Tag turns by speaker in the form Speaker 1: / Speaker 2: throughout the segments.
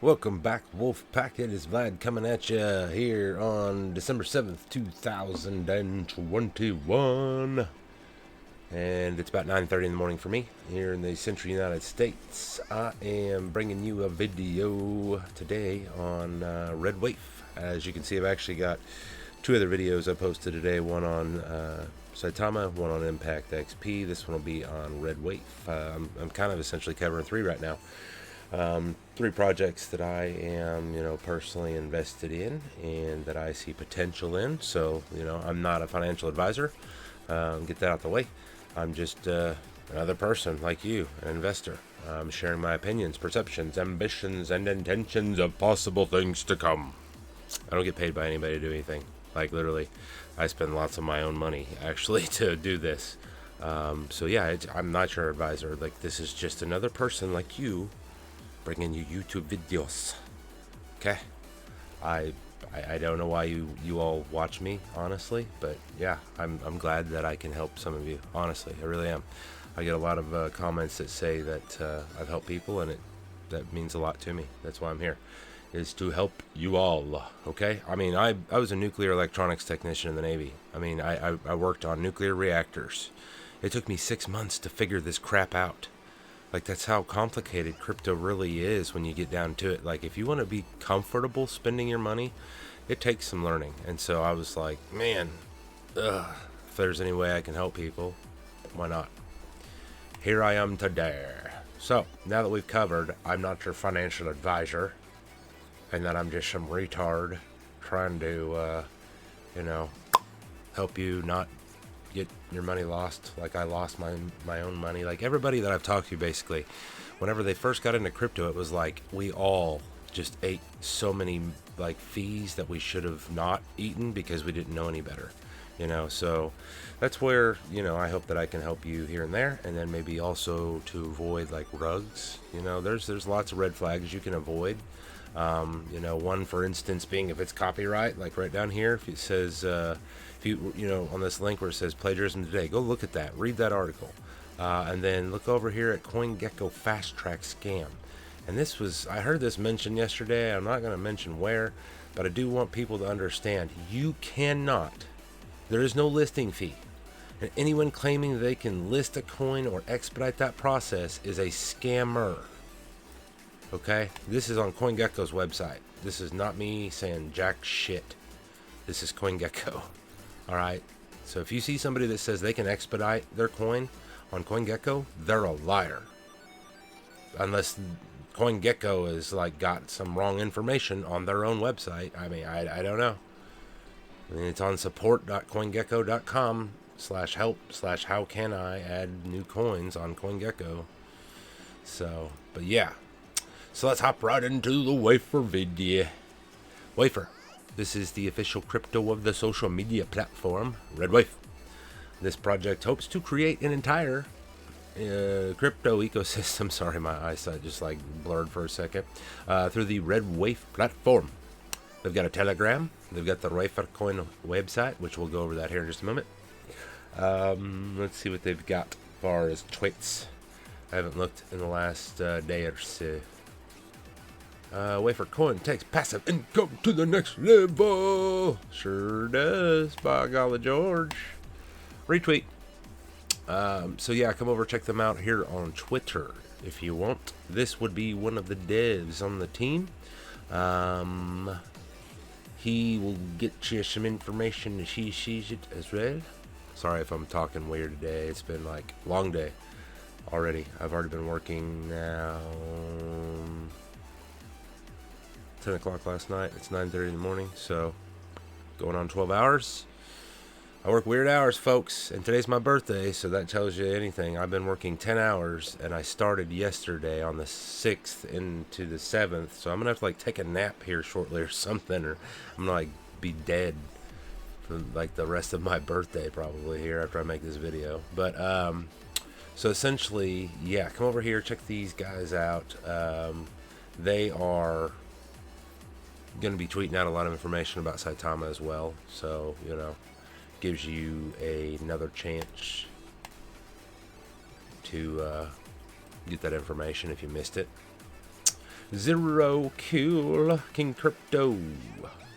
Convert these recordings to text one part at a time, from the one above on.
Speaker 1: Welcome back, Wolfpack. It is Vlad coming at you here on December 7th, 2021. And it's about 9:30 in the morning for me here in the central United States. I am bringing you a video today on Red Wafer. As you can see, I've actually got two other videos I posted today. One on Saitama, one on Impact XP. This one will be on Red Wafer. I'm kind of essentially covering three right now. Three projects that I am, personally invested in and that I see potential in. So, I'm not a financial advisor. Get that out the way. I'm just another person like you, an investor. I'm sharing my opinions, perceptions, ambitions, and intentions of possible things to come. I don't get paid by anybody to do anything. Like, literally, I spend lots of my own money, actually, to do this. So, yeah, I'm not your advisor. Like, this is just another person like you bringing you YouTube videos. Okay, I don't know why you all watch me, honestly, but yeah, I'm glad that I can help some of you. Honestly, I really am. I get a lot of comments that say that I've helped people, and that means a lot to me. That's why I'm here, is to help you all. Okay, I mean, I was a nuclear electronics technician in the Navy. I mean, I worked on nuclear reactors. It took me 6 months to figure this crap out. Like, that's how complicated crypto really is when you get down to it. Like, if you want to be comfortable spending your money, it takes some learning. And so I was like, man, if there's any way I can help people, why not? Here I am today. So, now that we've covered, I'm not your financial advisor, and that I'm just some retard trying to, help you not get your money lost like I lost my own money. Like, everybody that I've talked to, basically, whenever they first got into crypto, it was like we all just ate so many like fees that we should have not eaten because we didn't know any better, so that's where I hope that I can help you here and there, and then maybe also to avoid like rugs. There's lots of red flags you can avoid. One, for instance, being if it's copyright, like right down here, if it says, if you on this link where it says plagiarism today, go look at that, read that article, and then look over here at CoinGecko Fast Track Scam. And I heard this mentioned yesterday. I'm not going to mention where, but I do want people to understand you cannot, there is no listing fee. And anyone claiming they can list a coin or expedite that process is a scammer. Okay, this is on CoinGecko's website. This is not me saying jack shit. This is CoinGecko. All right. So if you see somebody that says they can expedite their coin on CoinGecko, they're a liar. Unless CoinGecko is like got some wrong information on their own website. I mean, I don't know. I mean, it's on support.coingecko.com/help/how can I add new coins on CoinGecko. So, but yeah. So let's hop right into the Wafer video. Wafer. This is the official crypto of the social media platform, Red Wafer. This project hopes to create an entire crypto ecosystem. Sorry, my eyesight just like blurred for a second. Through the Red Wafer platform. They've got a Telegram. They've got the Wafer Coin website, which we'll go over that here in just a moment. Let's see what they've got as far as tweets. I haven't looked in the last day or so. Wafer Coin takes passive income to the next level. Sure does, by golly George. Retweet. So yeah, come over, check them out here on Twitter if you want. This would be one of the devs on the team. He will get you some information as he sees it as well. Sorry if I'm talking weird today. It's been like a long day already. I've already been working now 10 o'clock last night. It's 9:30 in the morning, so going on 12 hours. I work weird hours, folks, and today's my birthday, so that tells you anything. I've been working 10 hours, and I started yesterday on the 6th into the 7th, so I'm going to have to, like, take a nap here shortly or something, or I'm going to, like, be dead for, like, the rest of my birthday probably here after I make this video. But, so essentially, yeah, come over here, check these guys out. They are going to be tweeting out a lot of information about Saitama as well, so, gives you another chance to get that information if you missed it. Zero Cool King Crypto.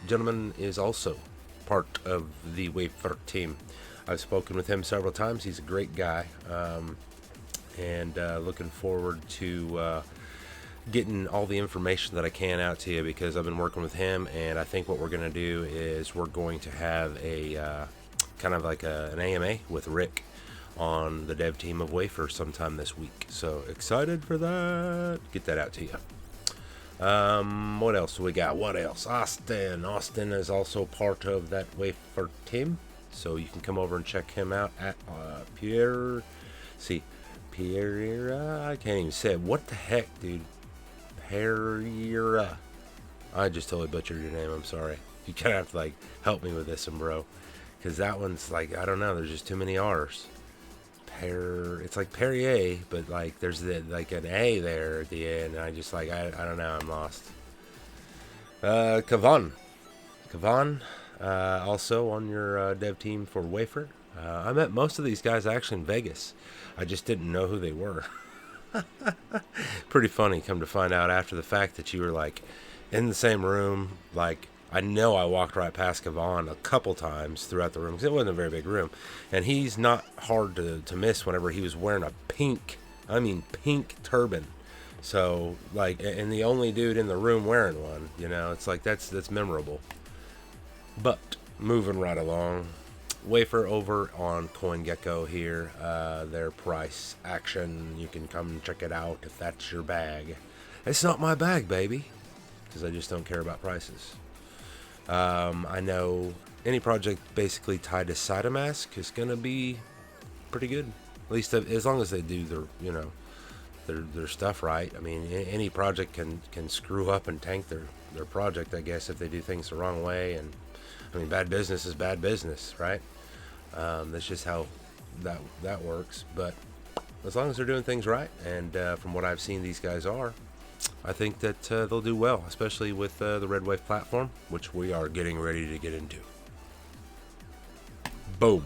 Speaker 1: Gentleman is also part of the Wafer team. I've spoken with him several times. He's a great guy. And looking forward to getting all the information that I can out to you, because I've been working with him, and I think what we're going to do is we're going to have a kind of like an AMA with Rick on the dev team of Wafer sometime this week. So excited for that. Get that out to you. What else do we got? What else? Austin is also part of that Wafer team, so you can come over and check him out at Pierre. I can't even say it. What the heck, dude? Pereira. I just totally butchered your name. I'm sorry. You kind of have to like help me with this one, bro, because that one's like, I don't know. There's just too many R's. It's like Perrier, but like there's like an A there at the end. And I just like I don't know. I'm lost. Kavan, also on your dev team for Wafer. I met most of these guys actually in Vegas. I just didn't know who they were. Pretty funny, come to find out after the fact that you were like in the same room. Like, I know I walked right past Kavan a couple times throughout the room, because it wasn't a very big room, and he's not hard to miss whenever he was wearing a pink turban. So like, and the only dude in the room wearing one, you know, it's like that's memorable. But moving right along, Wafer over on CoinGecko here, their price action, you can come check it out if that's your bag. It's not my bag, baby, because I just don't care about prices. I know any project basically tied to Saitama is gonna be pretty good, at least as long as they do their, you know, their stuff right. I mean, any project can screw up and tank their project, I guess, if they do things the wrong way. And I mean, bad business is bad business, right? That's just how that works. But as long as they're doing things right, and from what I've seen, these guys are, I think that they'll do well, especially with the Red Wave platform, which we are getting ready to get into. Boom.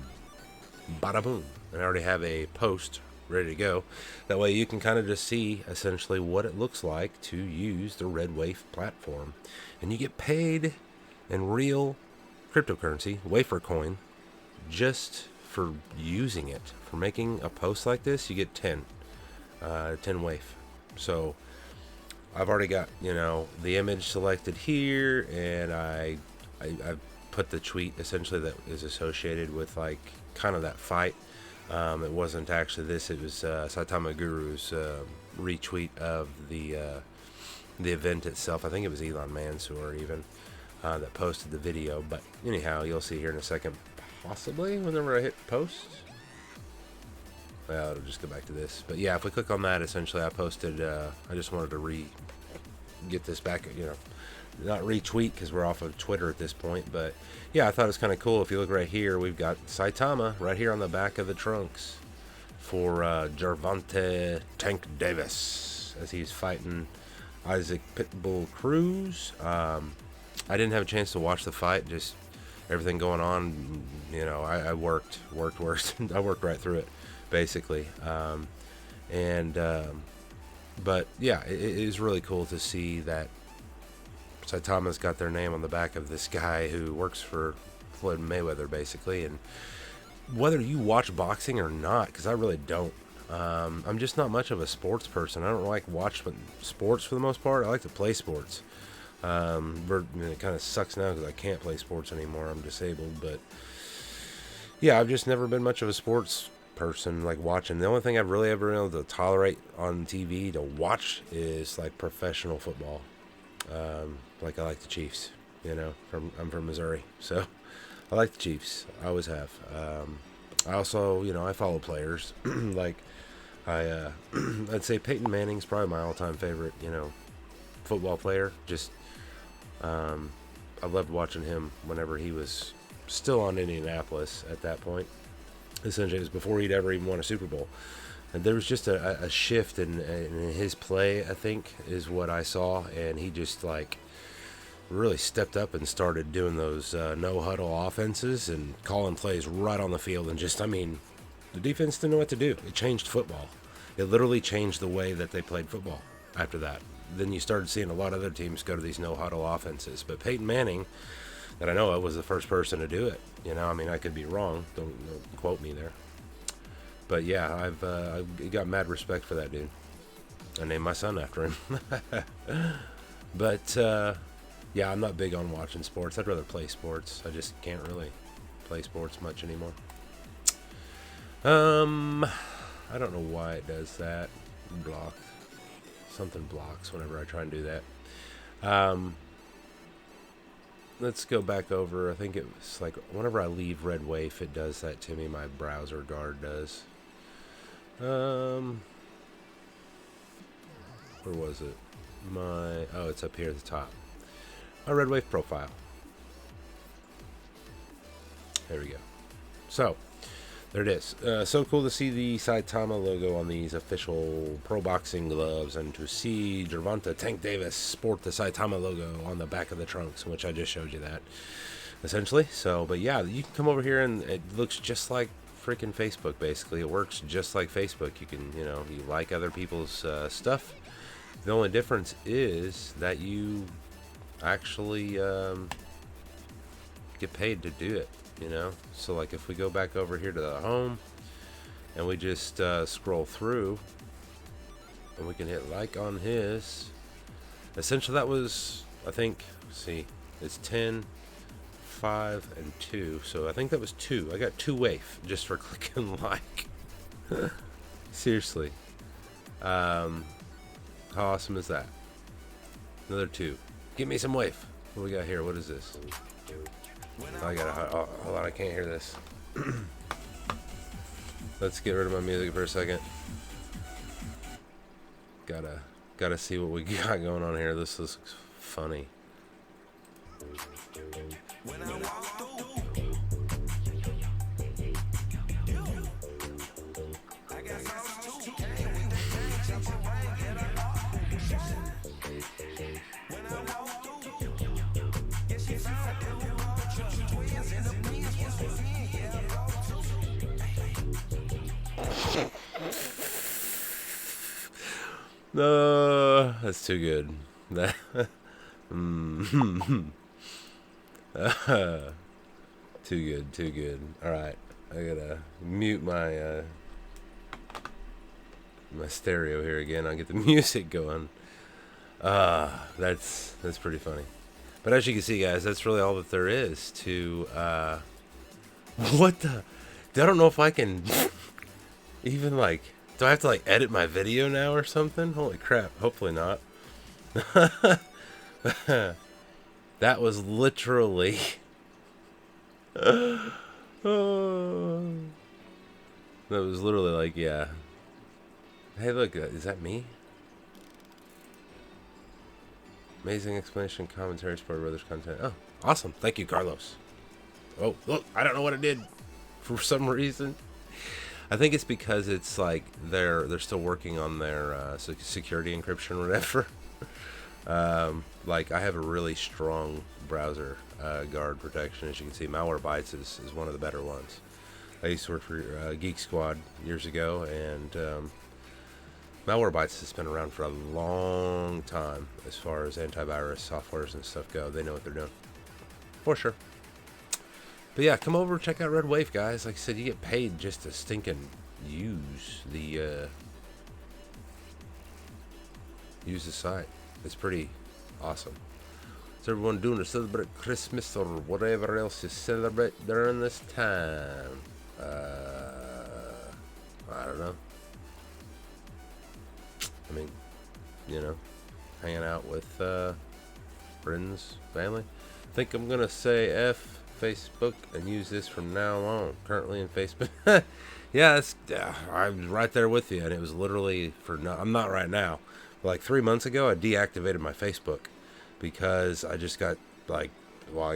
Speaker 1: Bada boom. And I already have a post ready to go. That way you can kind of just see essentially what it looks like to use the Red Wave platform. And you get paid in real cryptocurrency, Wafer coin, just for using it. For making a post like this, you get 10 Wave. So I've already got, you know, the image selected here, and I've put the tweet essentially that is associated with like kind of that fight. It wasn't actually this, it was Saitama Guru's retweet of the event itself. I think it was Elon Mansour even that posted the video. But anyhow, you'll see here in a second, possibly whenever I hit post. Well, it'll just go back to this. But yeah, if we click on that, essentially I posted, I just wanted to get this back, you know, not retweet because we're off of Twitter at this point. But yeah, I thought it was kind of cool. If you look right here, we've got Saitama right here on the back of the trunks for Gervonta Tank Davis as he's fighting Isaac Pitbull Cruz. I didn't have a chance to watch the fight, just everything going on. You know, I worked. I worked right through it, basically. But yeah, it is really cool to see that Saitama's got their name on the back of this guy who works for Floyd Mayweather, basically. And whether you watch boxing or not, because I really don't, I'm just not much of a sports person. I don't like watching sports for the most part. I like to play sports. It kind of sucks now because I can't play sports anymore. I'm disabled. But yeah, I've just never been much of a sports person, like watching. The only thing I've really ever been able to tolerate on TV to watch is like professional football. Like I like the Chiefs, you know, I'm from Missouri, so I like the Chiefs. I always have. I also, you know, I follow players. Like I'd say Peyton Manning's probably my all-time favorite, you know, football player. Just I loved watching him whenever he was still on Indianapolis at that point. Essentially, it was before he'd ever even won a Super Bowl. And there was just a shift in his play, I think, is what I saw. And he just, like, really stepped up and started doing those no-huddle offenses and calling plays right on the field. And just, I mean, the defense didn't know what to do. It changed football. It literally changed the way that they played football after that. then you started seeing a lot of other teams go to these no-huddle offenses. But Peyton Manning, that I know of, was the first person to do it. You know, I mean, I could be wrong. Don't quote me there. But yeah, I've got mad respect for that dude. I named my son after him. But yeah, I'm not big on watching sports. I'd rather play sports. I just can't really play sports much anymore. I don't know why it does that. Block. Something blocks whenever I try and do that. Let's go back over. I think it was like whenever I leave Red Wafe, it does that to me. My browser guard does. Where was it? It's up here at the top. My Red Wafe profile. There we go. So, there it is. So cool to see the Saitama logo on these official pro boxing gloves, and to see Gervonta Tank Davis sport the Saitama logo on the back of the trunks, which I just showed you that, essentially. So, but yeah, you can come over here and it looks just like freaking Facebook, basically. It works just like Facebook. You can, you like other people's stuff. The only difference is that you actually get paid to do it. So like if we go back over here to the home and we just scroll through and we can hit like on his, essentially that was, I think, see, it's 10, 5, and 2, so I think that was 2. I got 2 waif just for clicking like. Seriously. How awesome is that? Another 2. Give me some waif. What do we got here? What is this? I gotta, hold on, I can't hear this. Let's get rid of my music for a second. Gotta see what we got going on here. This looks funny. No, that's too good. That too good. All right, I gotta mute my my stereo here again. I'll get the music going. That's pretty funny. But as you can see, guys, that's really all that there is to what the? I don't know if I can even like. Do I have to like edit my video now or something? Holy crap! Hopefully not. That was literally. That was literally like, yeah. Hey, look, is that me? Amazing explanation, commentary, Sport Brothers content. Oh, awesome! Thank you, Carlos. Oh, look, I don't know what it did for some reason. I think it's because it's like they're still working on their security encryption or whatever. Like I have a really strong browser guard protection, as you can see. Malwarebytes is one of the better ones. I used to work for Geek Squad years ago, and Malwarebytes has been around for a long time as far as antivirus softwares and stuff go. They know what they're doing, for sure. But yeah, come over, check out Red Wafe, guys. Like I said, you get paid just to stinking use the site. It's pretty awesome. What's everyone doing to celebrate Christmas or whatever else you celebrate during this time? I don't know. I mean, hanging out with friends, family. I think I'm gonna say F Facebook and use this from now on. Currently in Facebook. Yeah, I was right there with you, and it was literally I'm not right now, but like 3 months ago I deactivated my Facebook because I just got I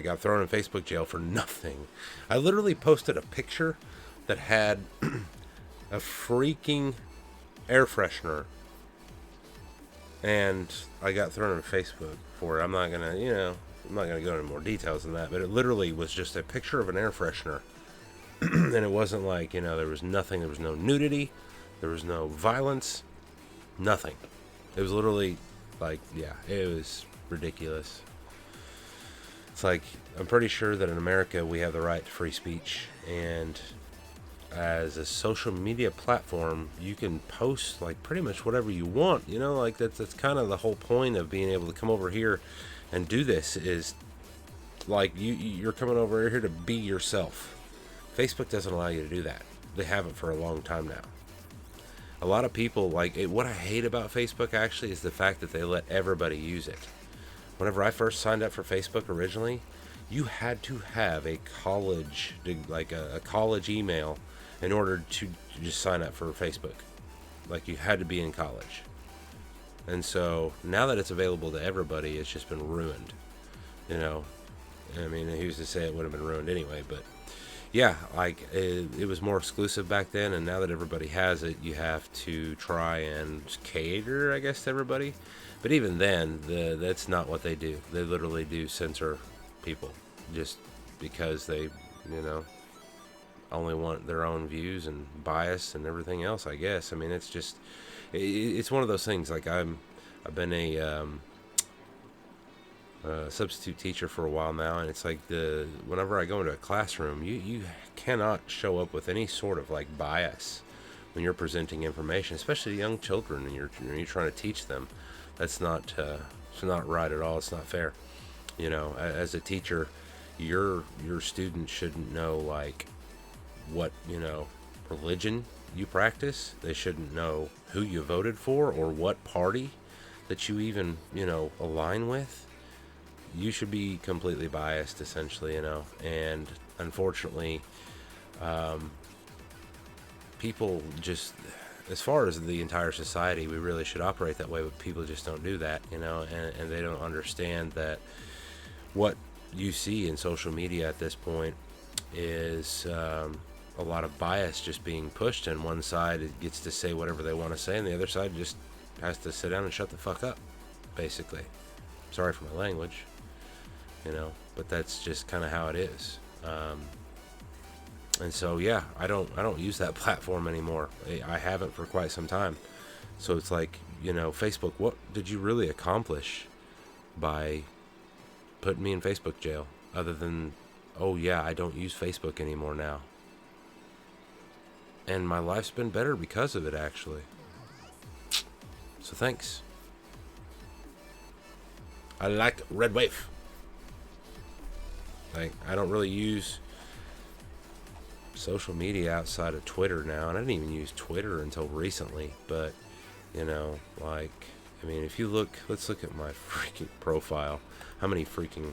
Speaker 1: got thrown in Facebook jail for nothing. I literally posted a picture that had a freaking air freshener, and I got thrown in Facebook for it. I'm not gonna go into more details than that, but it literally was just a picture of an air freshener. And it wasn't like, there was nothing. There was no nudity. There was no violence. Nothing. It was literally Like, yeah, it was ridiculous. It's like, I'm pretty sure that in America we have the right to free speech, and as a social media platform, you can post like pretty much whatever you want. You know, like that's kind of the whole point of being able to come over here and do this, is like you're coming over here to be yourself. Facebook doesn't allow you to do that. They haven't for a long time now. A lot of people like it. What I hate about Facebook actually is the fact that they let everybody use it. Whenever I first signed up for Facebook originally, you had to have a college, like a college email in order to just sign up for Facebook. Like, you had to be in college. And so now that it's available to everybody, it's just been ruined. You know, I mean, who's to say it would have been ruined anyway? But yeah, like it was more exclusive back then, and now that everybody has it, you have to try and cater, I guess, to everybody. But even then, that's not what they do. They literally do censor people just because they, you know, only want their own views and bias and everything else, I guess. I mean, it's just, it's one of those things. Like, I've been a substitute teacher for a while now, and it's like whenever I go into a classroom, you cannot show up with any sort of like bias when you're presenting information, especially to young children, and you're trying to teach them. That's not it's not right at all. It's not fair. You know, as a teacher, your students shouldn't know like what, you know, religion you practice. They shouldn't know who you voted for or what party that you even, you know, align with. You should be completely biased, essentially, you know. And unfortunately, people just, as far as the entire society, we really should operate that way, but people just don't do that, you know, and they don't understand that what you see in social media at this point is a lot of bias just being pushed, and one side it gets to say whatever they want to say, and the other side just has to sit down and shut the fuck up, basically. Sorry for my language, you know, but that's just kind of how it is. And so, yeah, I don't use that platform anymore. I haven't for quite some time. So it's like, you know, Facebook, what did you really accomplish by putting me in Facebook jail, other than, oh yeah, I don't use Facebook anymore now? And my life's been better because of it, actually. So thanks. I like Red Wave. Like, I don't really use social media outside of Twitter now, and I didn't even use Twitter until recently. But, you know, like, I mean, if you look, let's look at my freaking profile. How many freaking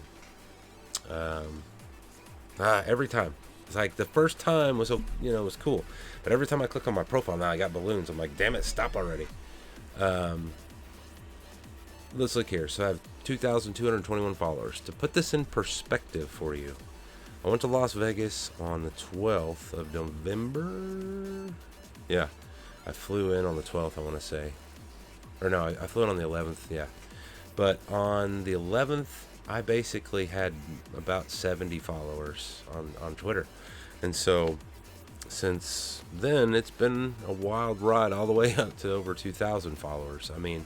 Speaker 1: every time. It's like the first time was, you know, was cool, but every time I click on my profile now, I got balloons. I'm like, damn it, stop already. Let's look here. So I have 2,221 followers. To put this in perspective for you, I went to Las Vegas on the 12th of November. Yeah, I flew in on the 12th, I want to say. Or no, I flew in on the 11th, yeah. But on the 11th, I basically had about 70 followers on Twitter. And so since then, it's been a wild ride all the way up to over 2,000 followers. I mean,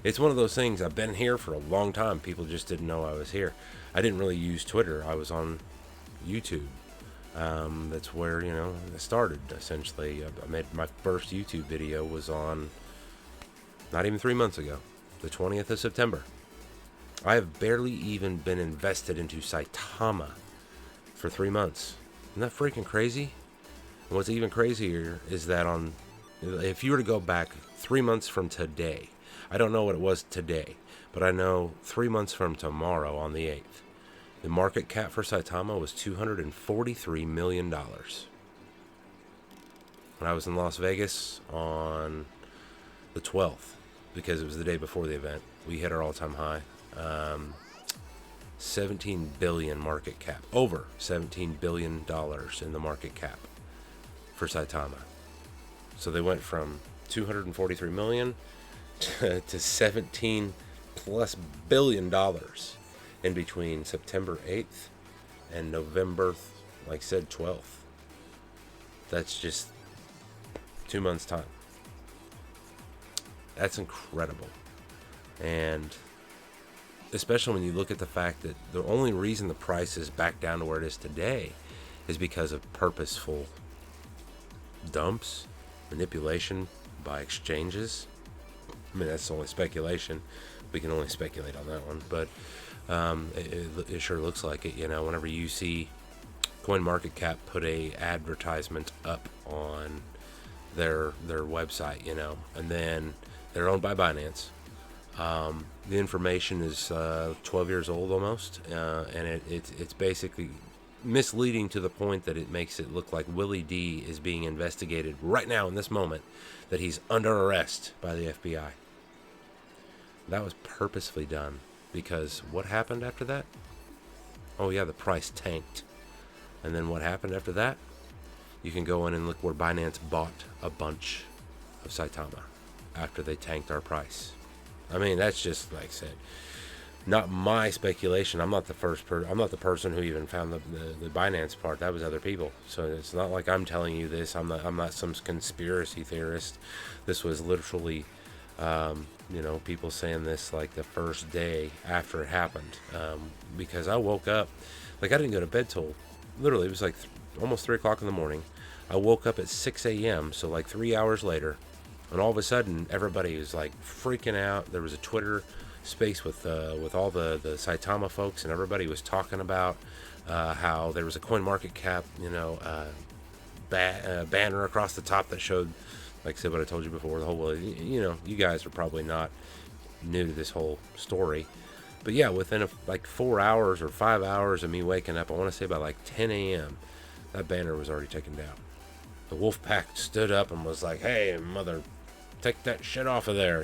Speaker 1: it's one of those things. I've been here for a long time. People just didn't know I was here. I didn't really use Twitter. I was on YouTube. That's where, you know, I started, essentially. I made my first YouTube video was on not even 3 months ago, the 20th of September. I have barely even been invested into Saitama for 3 months. Isn't that freaking crazy? And what's even crazier is that if you were to go back 3 months from today, I don't know what it was today, but I know 3 months from tomorrow on the 8th, the market cap for Saitama was $243 million. When I was in Las Vegas on the 12th, because it was the day before the event, we hit our all-time high. 17 billion market cap, over $17 billion in the market cap for Saitama. So they went from 243 million to 17 plus billion dollars in between September 8th and November, like I said, 12th. That's just 2 months time. That's incredible. And especially when you look at the fact that the only reason the price is back down to where it is today is because of purposeful dumps, manipulation by exchanges. I mean, that's only speculation. We can only speculate on that one, but it sure looks like it. Whenever you see CoinMarketCap put a advertisement up on their website, and then they're owned by Binance. The information is 12 years old almost, and it's basically misleading to the point that it makes it look like Willie D is being investigated right now in this moment, that he's under arrest by the FBI. That was purposefully done, because what happened after that? Oh yeah, the price tanked. And then what happened after that? You can go in and look where Binance bought a bunch of Saitama after they tanked our price. I mean, that's just, like I said, not my speculation. I'm not the I'm not the person who even found the Binance part. That was other people. So it's not like I'm telling you this. I'm not some conspiracy theorist. This was literally, people saying this like the first day after it happened. Because I woke up, like I didn't go to bed till, literally, it was like almost 3 o'clock in the morning. I woke up at 6 a.m., so like 3 hours later, and all of a sudden everybody was like freaking out. There was a Twitter space with all the Saitama folks, and everybody was talking about how there was a CoinMarketCap banner across the top that showed, like I said, what I told you before, the whole, you guys are probably not new to this whole story, but yeah, within like 4 hours or 5 hours of me waking up, I want to say by like 10 a.m., that banner was already taken down. The wolf pack stood up and was like, hey, mother, take that shit off of there,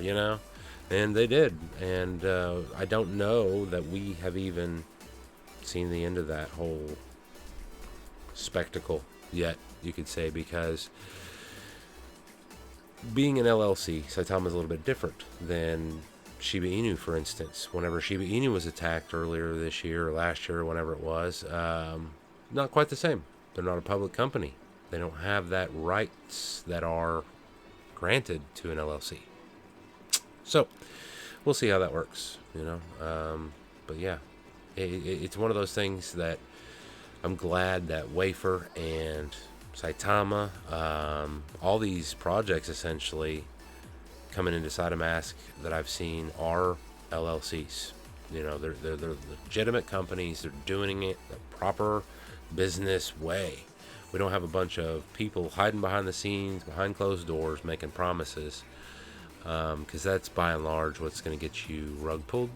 Speaker 1: and they did. And I don't know that we have even seen the end of that whole spectacle yet, you could say, because being an LLC, Saitama is a little bit different than Shiba Inu, for instance. Whenever Shiba Inu was attacked earlier this year or last year or whenever it was, not quite the same. They're not a public company. They don't have that rights that are granted to an LLC. So we'll see how that works, but yeah, it's one of those things that I'm glad that Wafer and Saitama, all these projects essentially coming into Saitamask that I've seen are LLCs. They're legitimate companies. They're doing it the proper business way. We don't have a bunch of people hiding behind the scenes, behind closed doors, making promises, because that's by and large what's going to get you rug pulled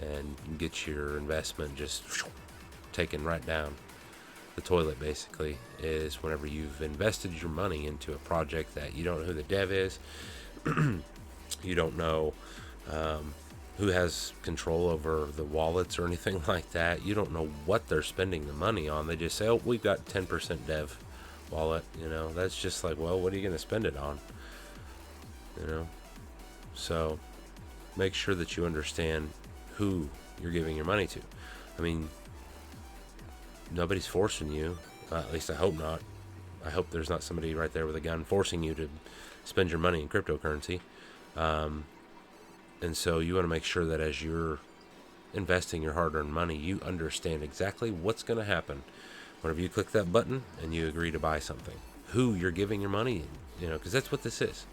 Speaker 1: and get your investment just taken right down the toilet, basically, is whenever you've invested your money into a project that you don't know who the dev is, you don't know who has control over the wallets or anything like that. You don't know what they're spending the money on. They just say, oh, we've got 10% dev wallet. That's just like, well, what are you going to spend it on? So make sure that you understand who you're giving your money to. I mean, nobody's forcing you. At least I hope not. I hope there's not somebody right there with a gun forcing you to spend your money in cryptocurrency. And so you want to make sure that as you're investing your hard-earned money, you understand exactly what's going to happen whenever you click that button and you agree to buy something. Who you're giving your money, because that's what this is.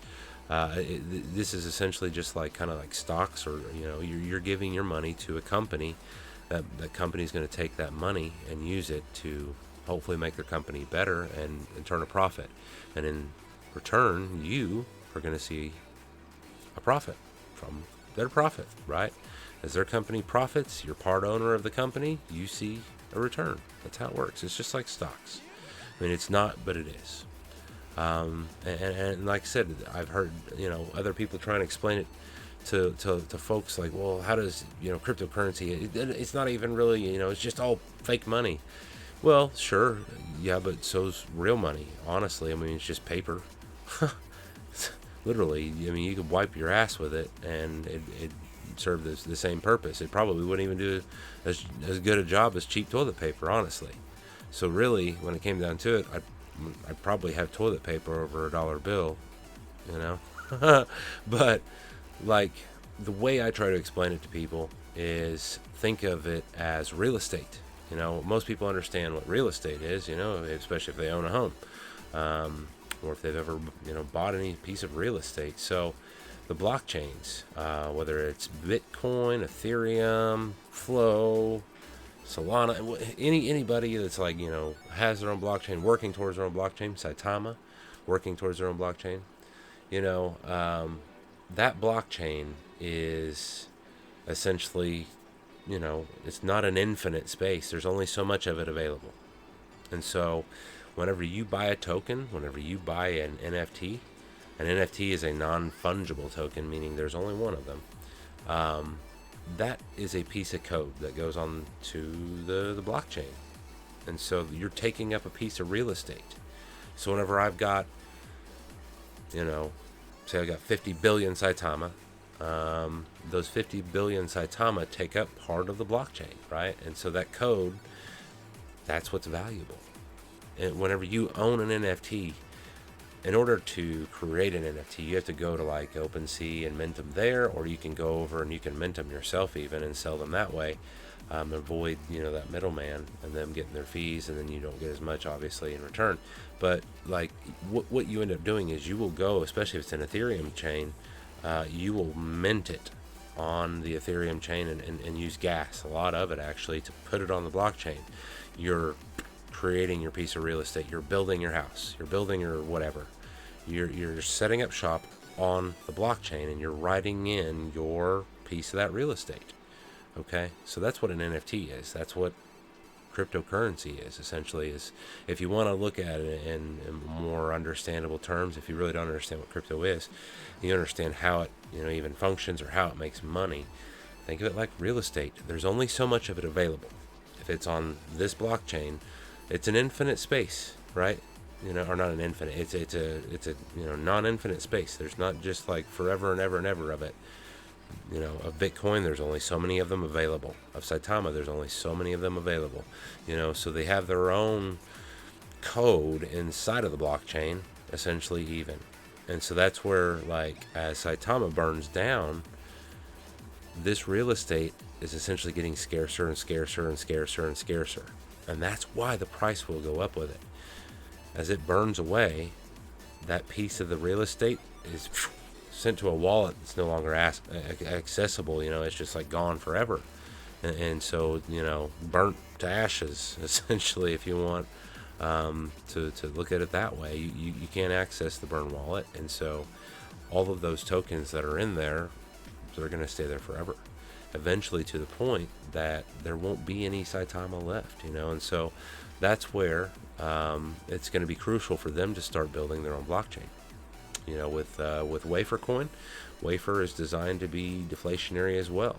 Speaker 1: This is essentially just like kind of like stocks, or you're giving your money to a company. That company is going to take that money and use it to hopefully make their company better and turn a profit. And in return, you are going to see a profit from their profit, right? As their company profits, you're part owner of the company, you see a return. That's how it works. It's just like stocks. I mean, it's not, but it is. And like I said, I've heard, other people trying to explain it to folks like, well, how does, cryptocurrency, it's not even really, it's just all fake money. Well, sure. Yeah, but so's real money. Honestly, I mean, it's just paper. Literally, I mean, you could wipe your ass with it and it serve the same purpose. It probably wouldn't even do as good a job as cheap toilet paper, honestly. So really, when it came down to it, I'd probably have toilet paper over $1 bill, But like, the way I try to explain it to people is think of it as real estate. Most people understand what real estate is, especially if they own a home, or if they've ever, bought any piece of real estate. So the blockchains, whether it's Bitcoin, Ethereum, Flow, Solana, anybody that's like, has their own blockchain, working towards their own blockchain, Saitama, working towards their own blockchain, that blockchain is essentially, it's not an infinite space. There's only so much of it available. And so whenever you buy a token, whenever you buy an NFT is a non-fungible token, meaning there's only one of them. That is a piece of code that goes on to the blockchain. And so you're taking up a piece of real estate. So whenever I've got, say I got 50 billion Saitama, those 50 billion Saitama take up part of the blockchain, right? And so that code, that's what's valuable. And whenever you own an NFT, in order to create an NFT, you have to go to like OpenSea and mint them there, or you can go over and you can mint them yourself even and sell them that way. Avoid, that middleman and them getting their fees, and then you don't get as much obviously in return. But like what you end up doing is you will go, especially if it's an Ethereum chain, you will mint it on the Ethereum chain and use gas, a lot of it actually, to put it on the blockchain. You're creating your piece of real estate. You're building your house. You're building your whatever. You're setting up shop on the blockchain, and you're writing in your piece of that real estate. Okay, so that's what an NFT is. That's what cryptocurrency is, essentially. Is if you want to look at it in more understandable terms, if you really don't understand what crypto is, you understand how it even functions or how it makes money. Think of it like real estate. There's only so much of it available. If it's on this blockchain, it's an infinite space, right? Or not an infinite. It's a non-infinite space. There's not just like forever and ever and ever of it. Of Bitcoin, there's only so many of them available. Of Saitama, there's only so many of them available. So they have their own code inside of the blockchain, essentially even. And so that's where, like, as Saitama burns down, this real estate is essentially getting scarcer and scarcer and scarcer and scarcer. And that's why the price will go up with it. As it burns away, that piece of the real estate is sent to a wallet that's no longer accessible. It's just like gone forever. And so, burnt to ashes, essentially, if you want to look at it that way. You can't access the burn wallet. And so all of those tokens that are in there, they're going to stay there forever. Eventually to the point that there won't be any Saitama left, and so that's where it's going to be crucial for them to start building their own blockchain. With Wafer coin, Wafer is designed to be deflationary as well.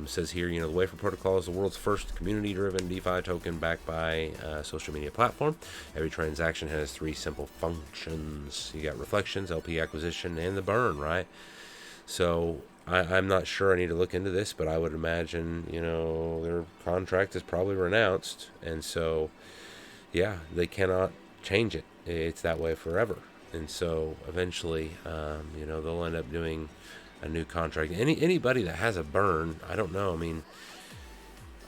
Speaker 1: Says here, the Wafer protocol is the world's first community-driven DeFi token backed by a social media platform. Every transaction has 3 simple functions. You got reflections, LP acquisition, and the burn, right? So I'm not sure. I need to look into this, but I would imagine, their contract is probably renounced. And so, yeah, they cannot change it. It's that way forever. And so eventually, they'll end up doing a new contract. Anybody that has a burn, I don't know. I mean,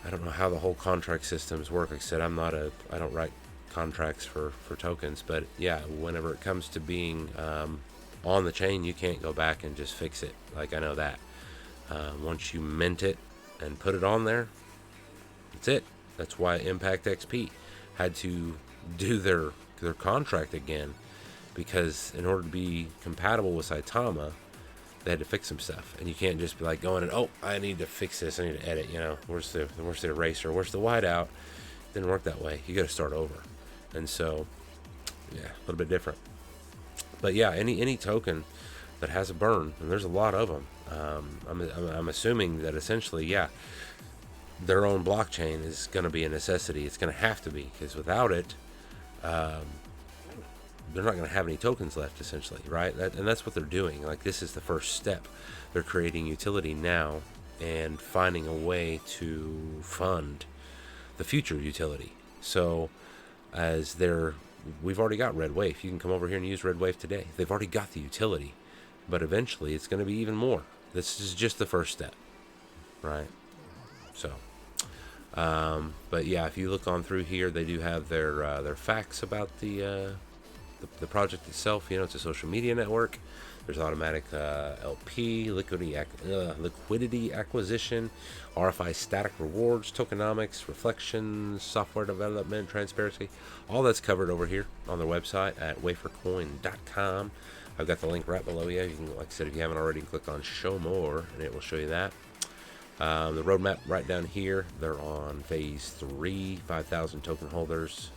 Speaker 1: I don't know how the whole contract systems work. Like I said, I don't write contracts for tokens. But yeah, whenever it comes to being on the chain, you can't go back and just fix it. Like, I know that. Once you mint it and put it on there, that's it. That's why Impact XP had to do their contract again, because in order to be compatible with Saitama, they had to fix some stuff. And you can't just be like going and, I need to fix this, I need to edit, where's the eraser, where's the whiteout? It didn't work that way. You got to start over. And so, yeah, a little bit different. But yeah, any token that has a burn, and there's a lot of them, I'm assuming that essentially, yeah, their own blockchain is going to be a necessity. It's going to have to be, because without it, they're not going to have any tokens left, essentially, right? And that's what they're doing. Like, this is the first step. They're creating utility now and finding a way to fund the future utility. So we've already got Red Wave. You can come over here and use Red Wave today. They've already got the utility, but eventually it's going to be even more. this is just the first step, right? So, but yeah, if you look on through here, they do have their facts about the project itself. You know, it's a social media network. There's automatic LP, liquidity acquisition, RFI static rewards, tokenomics, reflections, software development, transparency. All that's covered over here on their website at wafercoin.com. I've got the link right below you. You can, like I said, if you haven't already, click on Show More, and it will show you that. The roadmap right down here. They're on phase 3, 5,000 token holders.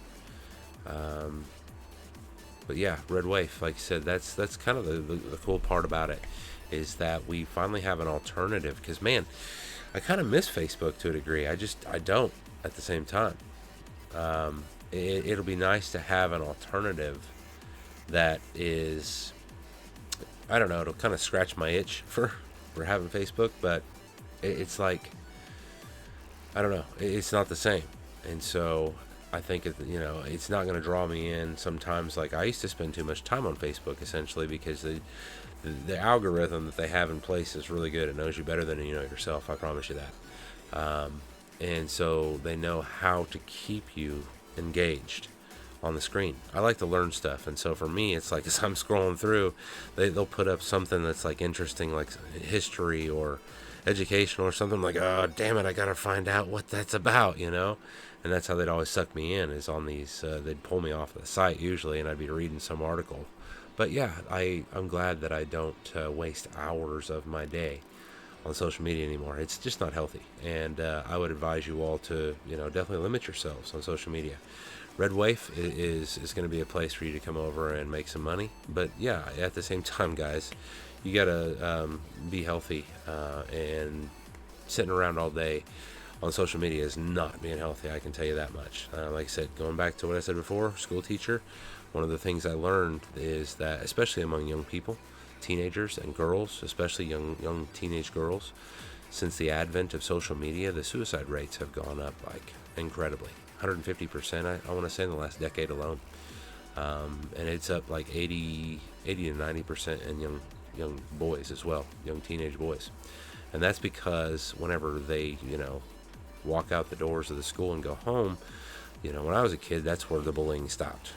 Speaker 1: But yeah, Red Wave, like I said, that's kind of the cool part about it, is that we finally have an alternative. Because man, I kind of miss Facebook to a degree. I don't at the same time. It'll be nice to have an alternative that is, I don't know, it'll kind of scratch my itch for having Facebook, but it's like, I don't know, it's not the same. And so I think it's not going to draw me in sometimes. Like, I used to spend too much time on Facebook, essentially, because the algorithm that they have in place is really good. It knows you better than you know yourself, I promise you that. And so they know how to keep you engaged on the screen. I like to learn stuff, and so for me, it's like, as I'm scrolling through, they'll put up something that's like interesting, like history or educational or something. Like, oh damn it, I gotta find out what that's about, you know. And that's how they'd always suck me in, is on these, they'd pull me off the site usually, and I'd be reading some article. But yeah, I'm glad that I don't waste hours of my day on social media anymore. It's just not healthy, and I would advise you all to, definitely limit yourselves on social media. Red Wave is going to be a place for you to come over and make some money. But yeah, at the same time, guys, you gotta be healthy, and sitting around all day on social media is not being healthy. I can tell you that much. Like I said, going back to what I said before, school teacher, one of the things I learned is that, especially among young people, teenagers and girls, especially young teenage girls, since the advent of social media, the suicide rates have gone up like incredibly. 150%, I want to say, in the last decade alone. And it's up like 80 to 90% in young boys as well, young teenage boys. And that's because whenever they, walk out the doors of the school and go home, when I was a kid, that's where the bullying stopped.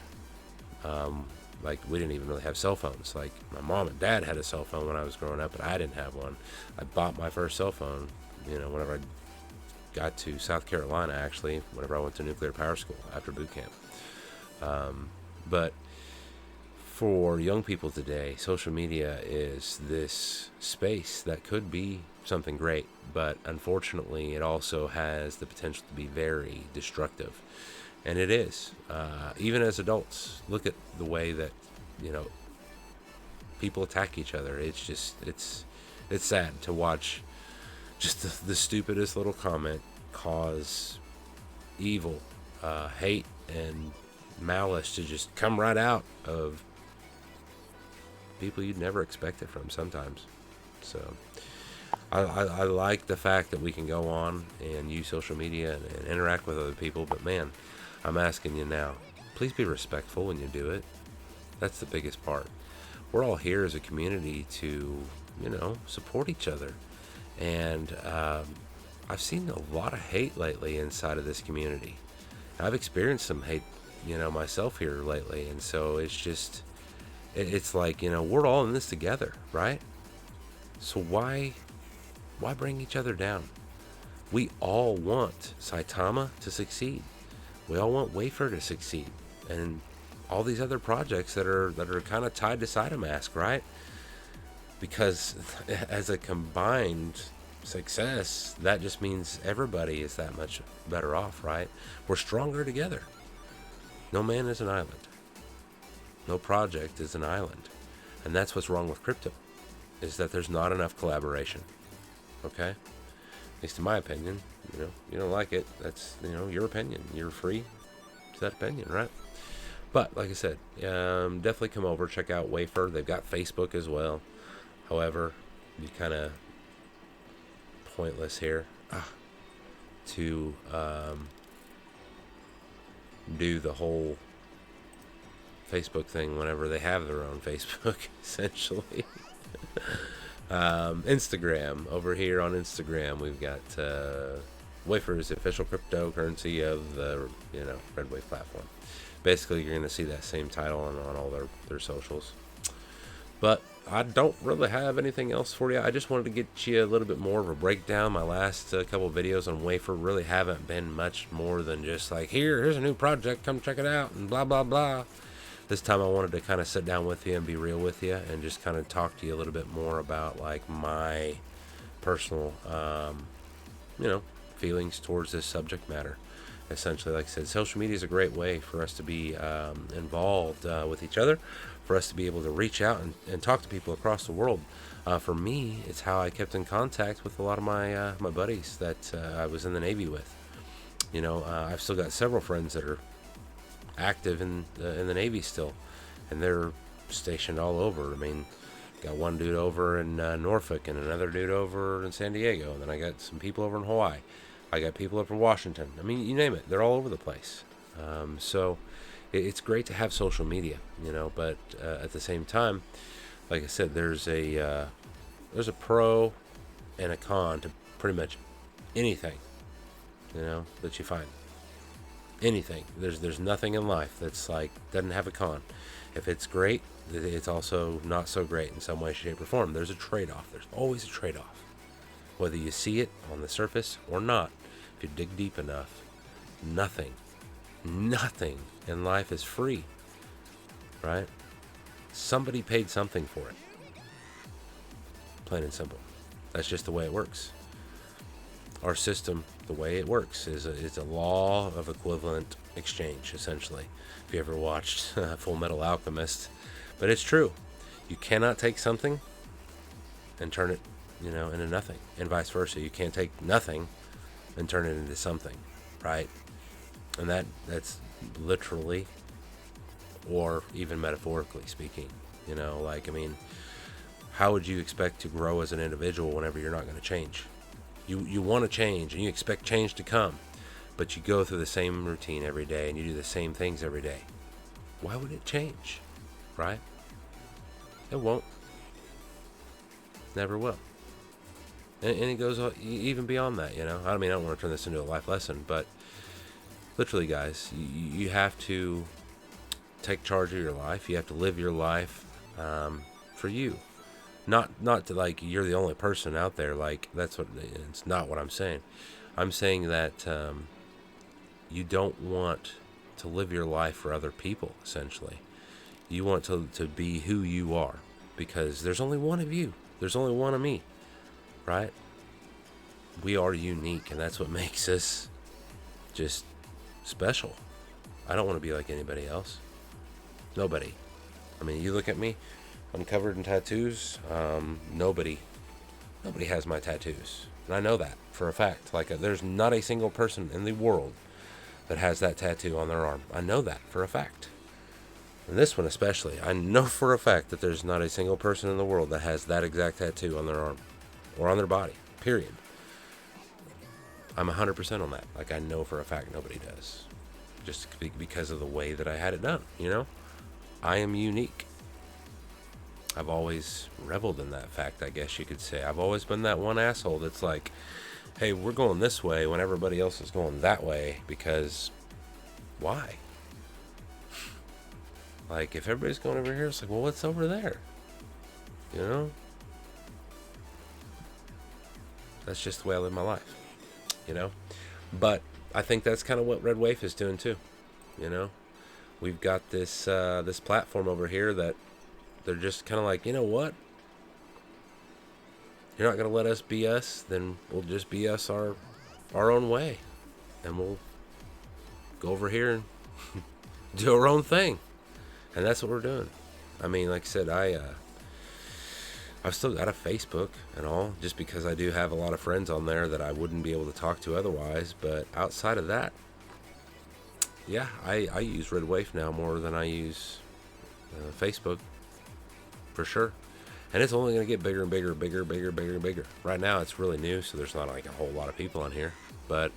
Speaker 1: Like, we didn't even really have cell phones. Like, my mom and dad had a cell phone when I was growing up, but I didn't have one. I bought my first cell phone, whenever I got to South Carolina, actually, whenever I went to nuclear power school after boot camp. But for young people today, social media is this space that could be something great, but unfortunately it also has the potential to be very destructive. And it is. Even as adults, look at the way that, people attack each other. It's just, it's sad to watch just the stupidest little comment cause evil, hate, and malice to just come right out of people you'd never expect it from sometimes. So I like the fact that we can go on and use social media and interact with other people, but man, I'm asking you now, please be respectful when you do it. That's the biggest part. We're all here as a community to, support each other. And I've seen a lot of hate lately inside of this community. I've experienced some hate, myself here lately. And so it's just, it's like, we're all in this together, right? So why bring each other down? We all want Saitama to succeed. We all want Wafer to succeed, and all these other projects that are kind of tied to Saitamask, right? Because as a combined success, that just means everybody is that much better off, right? We're stronger together. No man is an island. No project is an island. And that's what's wrong with crypto, is that there's not enough collaboration. Okay? At least in my opinion. You don't like it, that's, your opinion. You're free to that opinion, right? But like I said, definitely come over, check out Wafer. They've got Facebook as well. However, you kind of pointless here to do the whole Facebook thing whenever they have their own Facebook, essentially. Instagram. Over here on Instagram, we've got Wafer is the official cryptocurrency of the Red Wave platform. Basically, you're going to see that same title on all their socials. But I don't really have anything else for you. I just wanted to get you a little bit more of a breakdown. My last couple videos on Wafer really haven't been much more than just like, here's a new project, come check it out, and blah, blah, blah. This time I wanted to kind of sit down with you and be real with you and just kind of talk to you a little bit more about like my personal, feelings towards this subject matter. Essentially, like I said, social media is a great way for us to be involved with each other, for us to be able to reach out and talk to people across the world. For me, it's how I kept in contact with a lot of my my buddies that I was in the Navy with. I've still got several friends that are active in the Navy still, and they're stationed all over. I mean, got one dude over in Norfolk and another dude over in San Diego, and then I got some people over in Hawaii. I got people over in Washington. I mean, you name it, they're all over the place. So it's great to have social media, but at the same time, like I said, there's a pro and a con to pretty much anything, that you find. Anything. There's nothing in life that's like doesn't have a con. If it's great, it's also not so great in some way, shape, or form. There's a trade-off. There's always a trade-off. Whether you see it on the surface or not, if you dig deep enough, nothing in life is free, right? Somebody paid something for it. Plain and simple. That's just the way it works. Our system, the way it works, is a law of equivalent exchange, essentially. If you ever watched Full Metal Alchemist. But it's true. You cannot take something and turn it into nothing, and vice versa. You can't take nothing and turn it into something, right? And that's literally, or even metaphorically speaking, how would you expect to grow as an individual whenever you're not going to change? You want to change, and you expect change to come, but you go through the same routine every day, and you do the same things every day. Why would it change, right? It won't. Never will. And it goes even beyond that, I mean, I don't want to turn this into a life lesson, but literally, guys, you have to take charge of your life. You have to live your life for you. Not to like you're the only person out there. Like it's not what I'm saying. I'm saying that you don't want to live your life for other people. Essentially, you want to be who you are, because there's only one of you. There's only one of me. Right? We are unique, and that's what makes us just special. I don't want to be like anybody else. Nobody. I mean, you look at me, I'm covered in tattoos. Nobody has my tattoos, and I know that for a fact. Like, there's not a single person in the world that has that tattoo on their arm. I know that for a fact. And this one especially, I know for a fact that there's not a single person in the world that has that exact tattoo on their arm. Or on their body, period. I'm 100% on that. Like, I know for a fact nobody does. Just because of the way that I had it done, I am unique. I've always reveled in that fact, I guess you could say. I've always been that one asshole that's like, hey, we're going this way when everybody else is going that way, because why? Like, if everybody's going over here, it's like, well, what's over there? That's just the way I live my life, But I think that's kind of what Red Wave is doing too, We've got this this platform over here that they're just kind of like, you know what? You're not going to let us be us, then we'll just be us our own way. And we'll go over here and do our own thing. And that's what we're doing. I mean, like I said, I've still got a Facebook and all, just because I do have a lot of friends on there that I wouldn't be able to talk to otherwise. But outside of that, yeah, I use Red Wave now more than I use Facebook, for sure. And it's only going to get bigger and bigger, bigger and bigger. Right now, it's really new, so there's not like a whole lot of people on here. But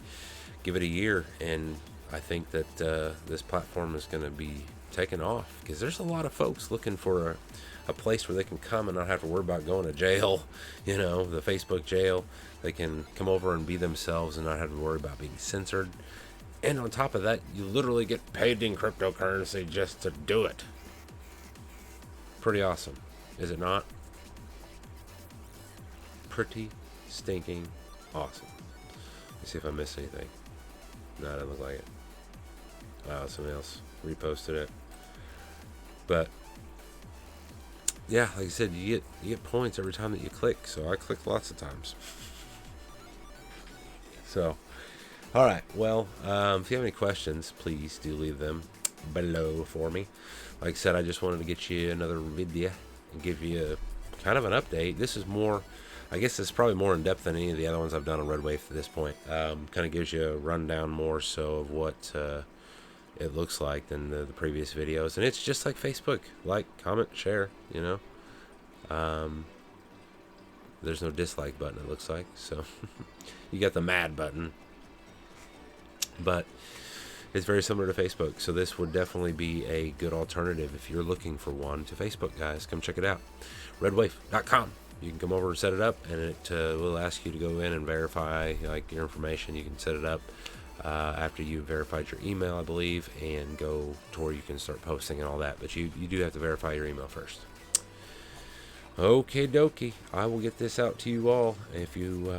Speaker 1: give it a year, and I think that this platform is going to be taking off, because there's a lot of folks looking for a a place where they can come and not have to worry about going to jail, you know, the Facebook jail. They can come over and be themselves and not have to worry about being censored. And on top of that, you literally get paid in cryptocurrency just to do it. Pretty awesome, is it not? Pretty stinking awesome. Let's see if I missed anything. No, it doesn't look like it. Somebody else reposted it. But yeah, like I said, you get points every time that you click. So I click lots of times. So, all right. Well, if you have any questions, please do leave them below for me. Like I said, I just wanted to get you another video and give you kind of an update. This is more, I guess it's probably more in depth than any of the other ones I've done on Red Wave to this point. Kind of gives you a rundown more so of what it looks like than the previous videos. And it's just like Facebook. Like, comment, share, you know. There's no dislike button, it looks like. So you got the mad button. But it's very similar to Facebook. So this would definitely be a good alternative if you're looking for one to Facebook, guys. Come check it out. Redwave.com. You can come over and set it up, and it will ask you to go in and verify like your information. You can set it up after you verified your email, I believe, and go to where you can start posting and all that. But you do have to verify your email first. Okay, dokie. I will get this out to you all. If you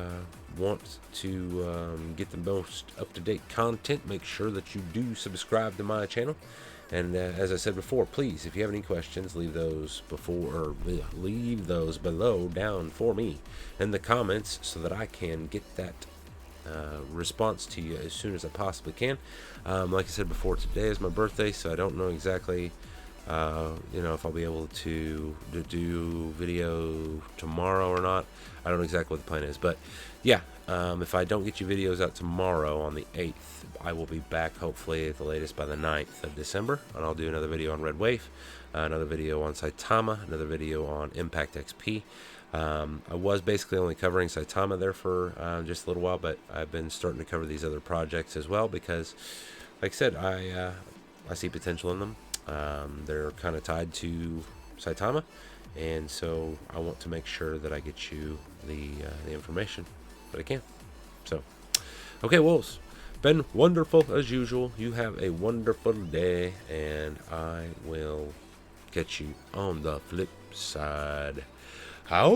Speaker 1: want to get the most up-to-date content, make sure that you do subscribe to my channel. And as I said before, please, if you have any questions, leave those below down for me in the comments so that I can get that response to you as soon as I possibly can. Like I said before, today is my birthday, so I don't know exactly you know, if I'll be able to do video tomorrow or not. I don't know exactly what the plan is, but yeah, if I don't get you videos out tomorrow on the 8th, I will be back hopefully at the latest by the 9th of December, and I'll do another video on Red Wave, another video on Saitama, another video on Impact XP. I was basically only covering Saitama there for just a little while, but I've been starting to cover these other projects as well because, like I said, I see potential in them. They're kind of tied to Saitama, and so I want to make sure that I get you the information that I can. So, okay, Wolves, been wonderful as usual. You have a wonderful day, and I will catch you on the flip side. How?